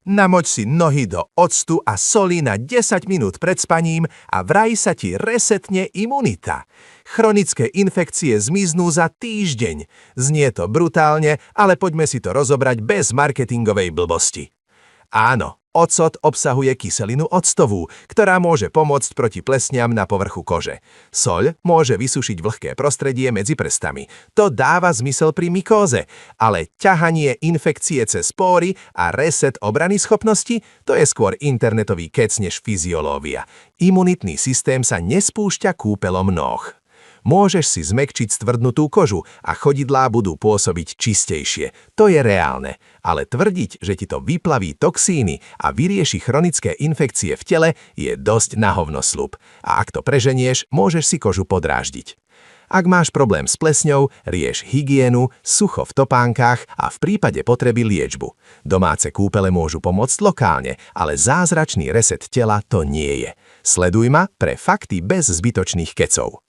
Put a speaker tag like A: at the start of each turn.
A: Namoď si nohy do octu a soli na 10 minút pred spaním a vraj sa ti resetne imunita. Chronické infekcie zmiznú za týždeň. Znie to brutálne, ale poďme si to rozobrať bez marketingovej blbosti. Áno, ocot obsahuje kyselinu octovú, ktorá môže pomôcť proti plesniam na povrchu kože. Soľ môže vysušiť vlhké prostredie medzi prstami. To dáva zmysel pri mykóze, ale ťahanie infekcie cez póry a reset obrany schopnosti, to je skôr internetový kec než fyziológia. Imunitný systém sa nespúšťa kúpelom nôh. Môžeš si zmäkčiť stvrdnutú kožu a chodidlá budú pôsobiť čistejšie. To je reálne, ale tvrdiť, že ti to vyplaví toxíny a vyrieši chronické infekcie v tele, je dosť na hovnosľub. A ak to preženieš, môžeš si kožu podráždiť. Ak máš problém s plesňou, rieš hygienu, sucho v topánkach a v prípade potreby liečbu. Domáce kúpele môžu pomôcť lokálne, ale zázračný reset tela to nie je. Sleduj ma pre fakty bez zbytočných kecov.